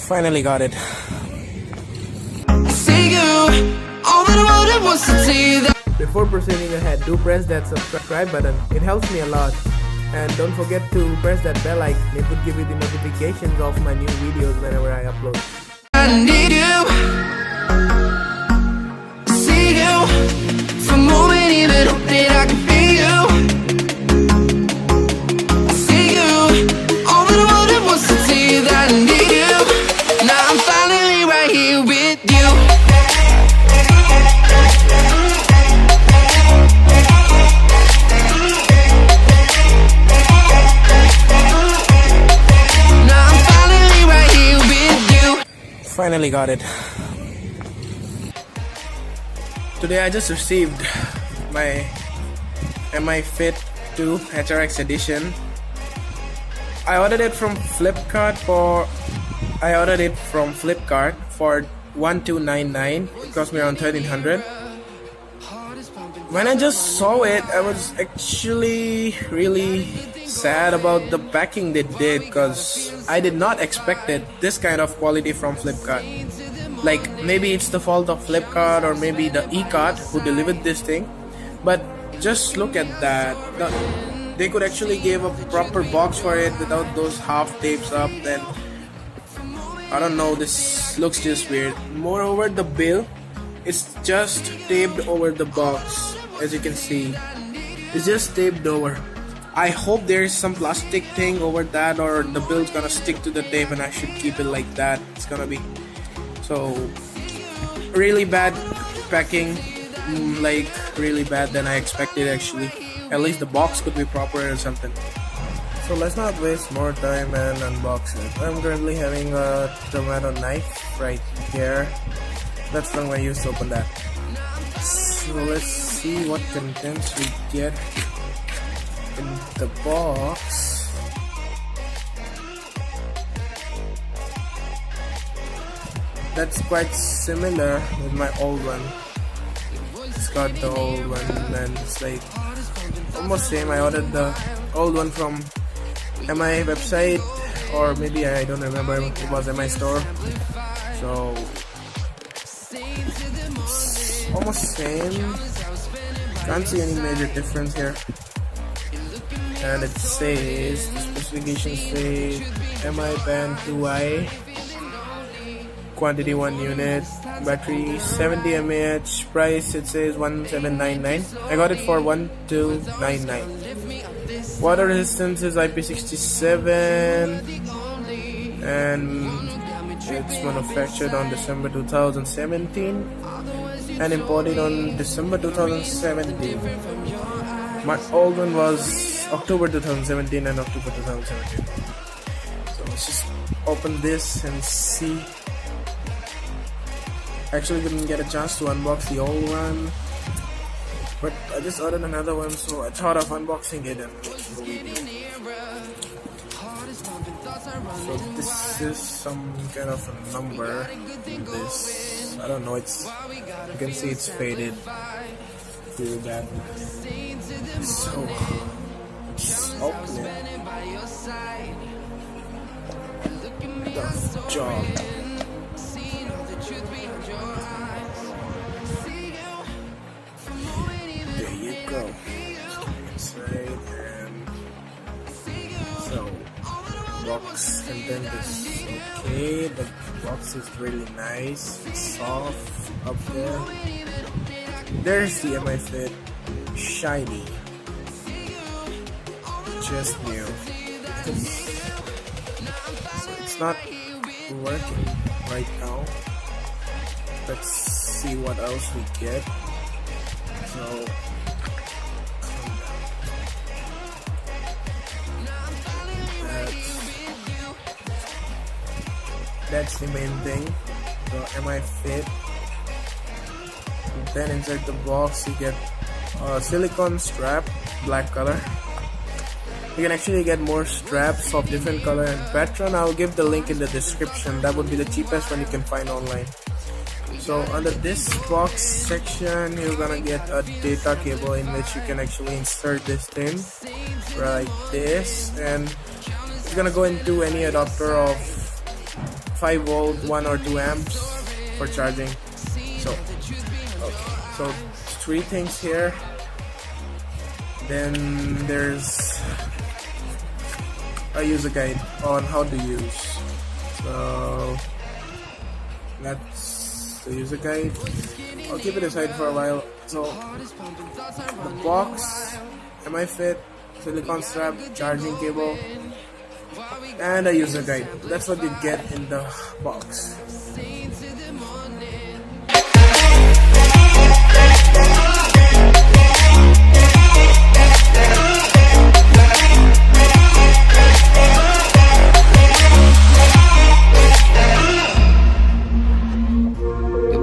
Finally got it. Before proceeding ahead, do press that subscribe button. It helps me a lot. And don't forget to press that bell icon. It would give you the notifications of my new videos whenever I upload. I need you. See you. For a moment even hope that I can be you. See you. All that I wanted was to tell you that I need you. Now I'm finally right here with you. Finally got it. Today I just received my Mi Fit 2 HRX edition. I ordered it from flipkart for 1299. It cost me around 1300. When I just saw it, I was actually really sad about the packing they did, because I did not expect this kind of quality from Flipkart. Like, maybe it's the fault of Flipkart or maybe the e-cart who delivered this thing, but just look at that. They could actually give a proper box for it without those half tapes up. Then I don't know, this looks just weird. Moreover, the bill is just taped over the box. As you can see, it's just taped over. I hope there's some plastic thing over that, or the bill's gonna stick to the tape and I should keep it like that. It's gonna be so really bad packing, like really bad than I expected actually. At least the box could be proper or something. So let's not waste more time and unbox it. I'm currently having a tomato knife right here. That's the one I used to open that. So let's see what contents we get in the box. That's quite similar with my old one. It's got the old one and it's like almost same. I ordered the old one from MI website, or maybe I don't remember, it was MI store. So it's almost same. Can't see any major difference here. And it says, the specifications say MI band 2i, quantity 1 unit, battery 70 mAh, price it says 1799. I got it for 1299. Water resistance is IP67, and it's manufactured on December 2017 and imported on December 2017. My old one was October 2017 and October 2017. So let's just open this and see. Actually didn't get a chance to unbox the old one, but I just ordered another one, so I thought of unboxing it and making a video. So this is some kind of a number in this. I don't know, it's, you can see it's faded really bad. So let's open it. Tough job. There you go. Inside, and so box content is okay. The box is really nice. It's soft up there. There's the Mi Fit shiny. Just new. So it's not working right now. Let's see what else we get. So that's the main thing, the Mi Fit. And then inside the box you get a silicone strap, black color. You can actually get more straps of different color and pattern. I'll give the link in the description. That would be the cheapest one you can find online. So under this box section, you're gonna get a data cable in which you can actually insert this thing like this, and it's gonna go into any adapter of 5 volt, 1 or 2 amps for charging. So, okay. So 3 things here. Then there's a user guide on how to use. So that's the user guide. I'll keep it aside for a while. So the box, MI fit, silicone strap, charging cable, and a user guide. That's what you get in the box.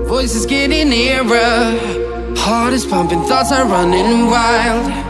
Voice is getting nearer, heart is pumping, thoughts are running wild.